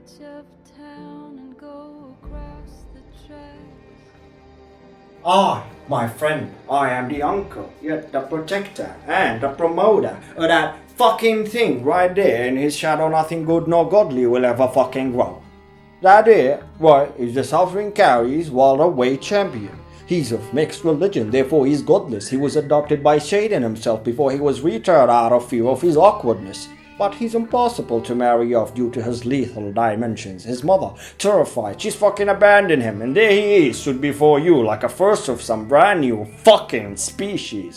edge of town and go across the tracks. My friend, I am the uncle, yet the protector and the promoter of that fucking thing right there. In his shadow nothing good nor godly will ever fucking grow. That there, is the Southern Carries welterweight champion. He's of mixed religion, therefore he's godless. He was adopted by Satan himself before he was retired out of fear of his awkwardness. But he's impossible to marry off due to his lethal dimensions. His mother, terrified, she's fucking abandoned him, and there he is, stood before you like a first of some brand new fucking species.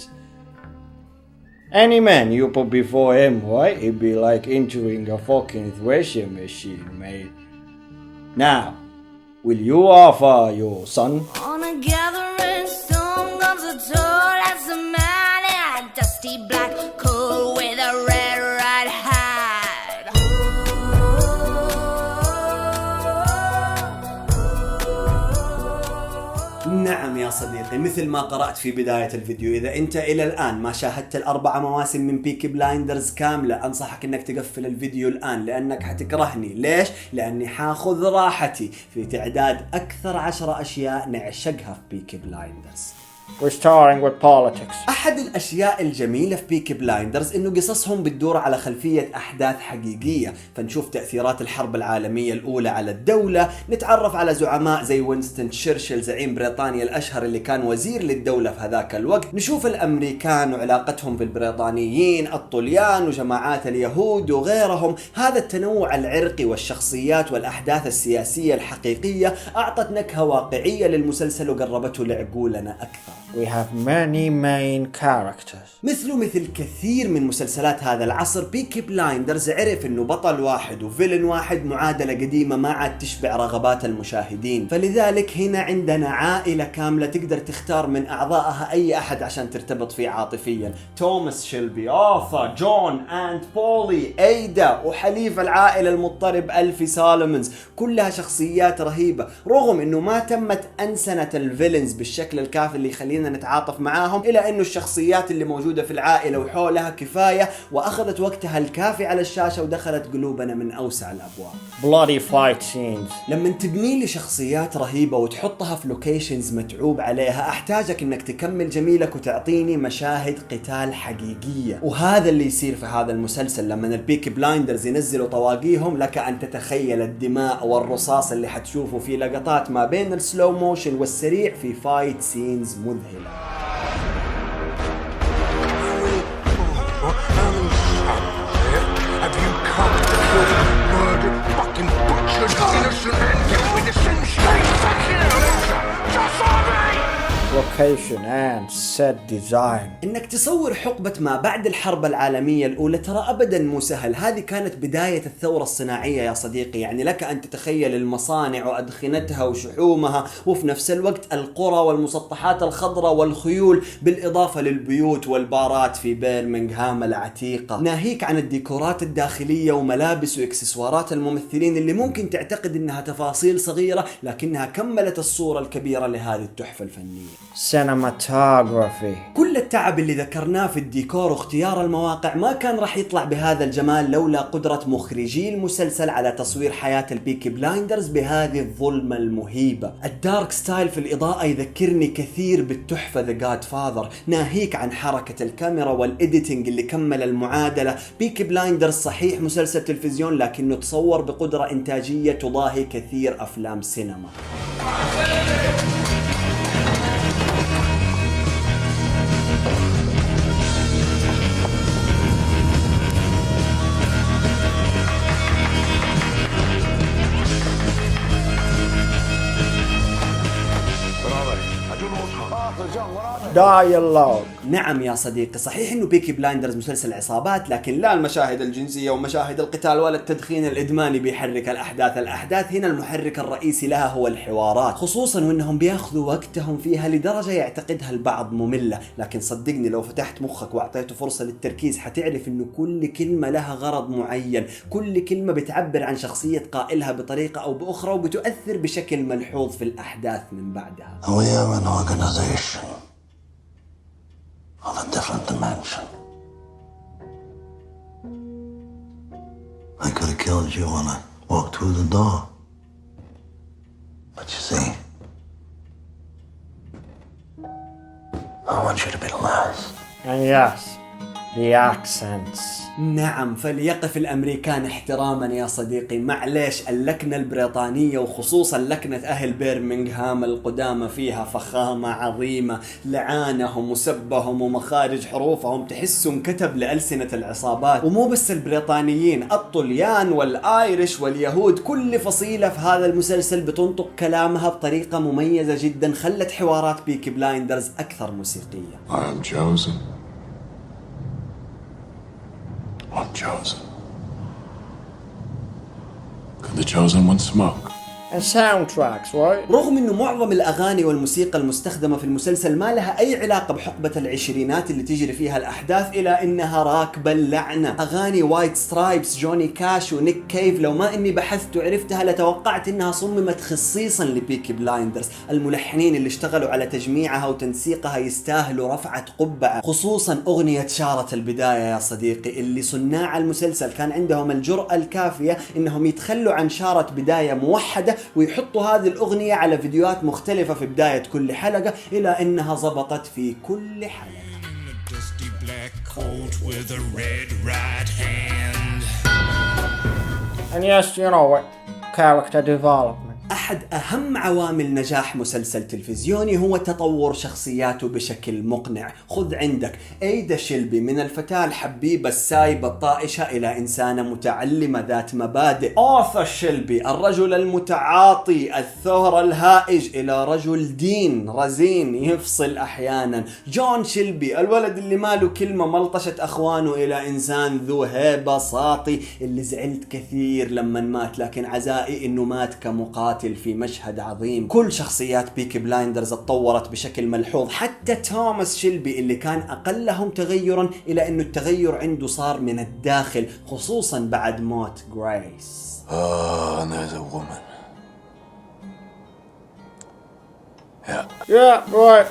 Any man you put before him, it'd be like entering a fucking threshing machine, mate. Now, will you offer your son? On a gathering storm comes a tall as a man in a dusty black coat with a red right hat. نعم يا صديقي، مثل ما قرأت في بداية الفيديو، إذا أنت إلى الآن ما شاهدت ال4 مواسم من بيكي بلايندرز كاملة، أنصحك أنك تقفل الفيديو الآن لأنك حتكرهني. ليش؟ لأني حاخذ راحتي في تعداد أكثر 10 أشياء نعشقها في بيكي بلايندرز. Restoring with politics. أحد الأشياء الجميلة في بيكي بلايندرز إنه قصصهم بتدور على خلفية أحداث حقيقية، فنشوف تأثيرات الحرب العالمية الأولى على الدولة، نتعرف على زعماء زي وينستون تشرشل زعيم بريطانيا الأشهر اللي كان وزير للدولة في هذاك الوقت، نشوف الأمريكان وعلاقتهم بالبريطانيين، الطليان وجماعات اليهود وغيرهم. هذا التنوع العرقي والشخصيات والأحداث السياسية الحقيقية أعطت نكهة واقعية للمسلسل وقربته لعقولنا أكثر. We have many main characters. مثل كثير من مسلسلات هذا العصر، بيكي بلايندرز عرف انه بطل واحد وفيلن واحد معادلة قديمة ما عاد تشبع رغبات المشاهدين، فلذلك هنا عندنا عائلة كاملة تقدر تختار من اعضائها اي احد عشان ترتبط فيه عاطفيا. توماس شيلبي، آرثر، جون، أنت، بولي، ايدا، وحليف العائلة المضطرب ألفي سولومونز، كلها شخصيات رهيبة. رغم انه ما تمت انسنة الفيلنز بالشكل الكافي اللي يخلينا نتعاطف معاهم، إلا أنه الشخصيات اللي موجودة في العائلة وحولها كفاية وأخذت وقتها الكافي على الشاشة ودخلت قلوبنا من أوسع الأبواب. Bloody fight scenes. لما تبني لي شخصيات رهيبة وتحطها في لوكيشنز متعوب عليها، أحتاجك أنك تكمل جميلك وتعطيني مشاهد قتال حقيقية، وهذا اللي يصير في هذا المسلسل. لما البيكي بلايندرز ينزلوا طواقيهم، لك أن تتخيل الدماء والرصاص اللي حتشوفه في لقطات ما بين السلو موشن والسريع في فايت سينز مذهلة. Location and set design. انك تصور حقبة ما بعد الحرب العالمية الاولى ترى ابدا مو سهل. هذه كانت بداية الثورة الصناعية يا صديقي، يعني لك ان تتخيل المصانع وادخنتها وشحومها، وفي نفس الوقت القرى والمسطحات الخضراء والخيول، بالاضافة للبيوت والبارات في بيرمنغهام العتيقة، ناهيك عن الديكورات الداخلية وملابس واكسسوارات الممثلين اللي ممكن تعتقد انها تفاصيل صغيرة لكنها كملت الصورة الكبيرة لهذه التحفة الفنية. Cinematography. كل التعب اللي ذكرناه في الديكور واختيار المواقع ما كان راح يطلع بهذا الجمال لولا قدرة مخرجي المسلسل على تصوير حياة البيكي بلايندرز بهذه الظلمة المهيبة. الدارك ستايل في الإضاءة يذكرني كثير بالتحفة The Godfather، ناهيك عن حركة الكاميرا والإديتنج اللي كمل المعادلة. بيكي بلايندرز صحيح مسلسل تلفزيون لكنه تصور بقدرة إنتاجية تضاهي كثير أفلام سينما. Dialogue. نعم يا صديقي، صحيح انه بيكي بلايندرز مسلسل عصابات، لكن لا المشاهد الجنسية ومشاهد القتال ولا التدخين الادماني بيحرك الاحداث هنا المحرك الرئيسي لها هو الحوارات، خصوصا وانهم بياخذوا وقتهم فيها لدرجة يعتقدها البعض مملة، لكن صدقني لو فتحت مخك واعطيته فرصة للتركيز حتعرف انه كل كلمة لها غرض معين، كل كلمة بتعبر عن شخصية قائلها بطريقة او باخرى وبتؤثر بشكل ملحوظ في الاحداث من بعدها. We are an organization of a different dimension. I could have killed you on a walked through the door. But you see, I want you to be the last. And yes, the accents. نعم، فليقف الأمريكان احتراما يا صديقي. معليش، اللكنة البريطانية وخصوصا لكنة أهل بيرمنغهام القدامى فيها فخامة عظيمة، لعانهم وسبهم ومخارج حروفهم تحسهم كتب لألسنة العصابات. ومو بس البريطانيين، الطليان والآيرش واليهود، كل فصيلة في هذا المسلسل بتنطق كلامها بطريقة مميزة جدا، خلت حوارات بيكي بلايندرز أكثر موسيقية. I am chosen. I'm chosen. Could the chosen one smoke? And soundtracks, right? رغم انه معظم الاغاني والموسيقى المستخدمه في المسلسل ما لها اي علاقه بحقبه العشرينات اللي تجري فيها الاحداث، الى انها راكبه اللعنه. اغاني وايت سترايبس، جوني كاش ونيك كيف، لو ما اني بحثت وعرفتها لتوقعت انها صممت خصيصا لبيكي بلايندرز. الملحنين اللي اشتغلوا على تجميعها وتنسيقها يستاهلوا رفعه قبعه، خصوصا اغنيه شارة البدايه يا صديقي، اللي صناع المسلسل كان عندهم الجرأة الكافيه انهم يتخلوا عن شارة بدايه موحده ويحطوا هذه الأغنية على فيديوهات مختلفة في بداية كل حلقة، إلى أنها زبطت في كل حلقة. And yes, you know what? Character development. أحد أهم عوامل نجاح مسلسل تلفزيوني هو تطور شخصياته بشكل مقنع. خذ عندك أيدا شيلبي، من الفتاة الحبيبة السايبة الطائشة إلى إنسانة متعلمة ذات مبادئ. آرثر شيلبي، الرجل المتعاطي الثهر الهائج، إلى رجل دين رزين يفصل أحيانا. جون شيلبي، الولد اللي ماله كلمة ملطشة أخوانه، إلى إنسان ذو هيبة ساطي اللي زعلت كثير لما مات، لكن عزائي إنه مات كمقاتل في مشهد عظيم. كل شخصيات بيكي بلايندرز اتطورت بشكل ملحوظ، حتى توماس شيلبي اللي كان أقلهم تغيرا، إلى أنه التغير عنده صار من الداخل، خصوصا بعد موت غريس. Oh, and there's a woman. Yeah, right.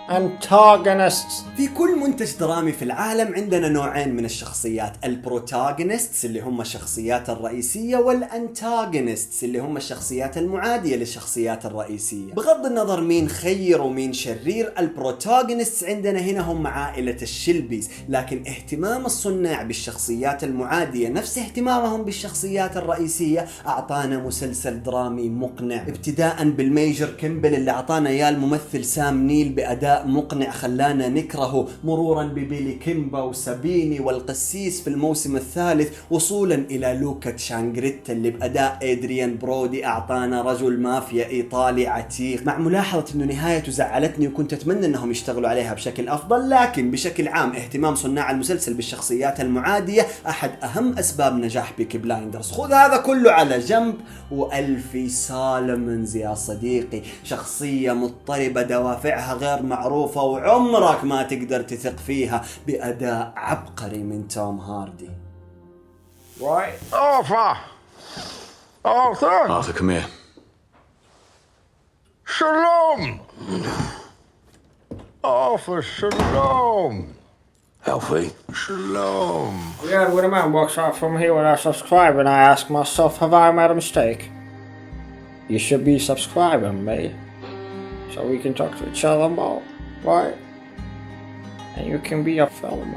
Antagonists. في كل منتج درامي في العالم عندنا نوعين من الشخصيات، البروتاغونستس اللي هم الشخصيات الرئيسية، والانتاغونستس اللي هم الشخصيات المعادية للشخصيات الرئيسية. بغض النظر مين خير ومين شرير، البروتاغونستس عندنا هنا هم عائلة الشيلبيز، لكن اهتمام الصناع بالشخصيات المعادية نفس اهتمامهم بالشخصيات الرئيسية أعطانا مسلسل درامي مقنع، ابتداء بالميجر كيمبل اللي أعطانا إياه الممثل سام نيل بأداء مقنع خلانا نكرهه، مرورا ببيلي كيمبا وسابيني والقسيس في الموسم الثالث، وصولا إلى لوكا تشانغريتا اللي بأداء إدريان برودي أعطانا رجل مافيا إيطالي عتيق، مع ملاحظة أنه نهايته زعلتني وكنت أتمنى أنهم يشتغلوا عليها بشكل أفضل. لكن بشكل عام اهتمام صناع المسلسل بالشخصيات المعادية أحد أهم أسباب نجاح بيكي بلايندرز. خذ هذا كله على جنب، وألفي سالمونز يا صديقي، شخصية مضطربة دوافعها غير معروفة وعمرك ما تقدر تثق فيها، بأداء عبقري من توم هاردي. Right. Arthur! Arthur! Arthur, come here. Shalom! Arthur, shalom! Alfie. Shalom! Yeah, when a man walks out from here without subscribing, I ask myself, have I made a mistake? You should be subscribing, mate, so we can talk to each other more, right? And you can be a film.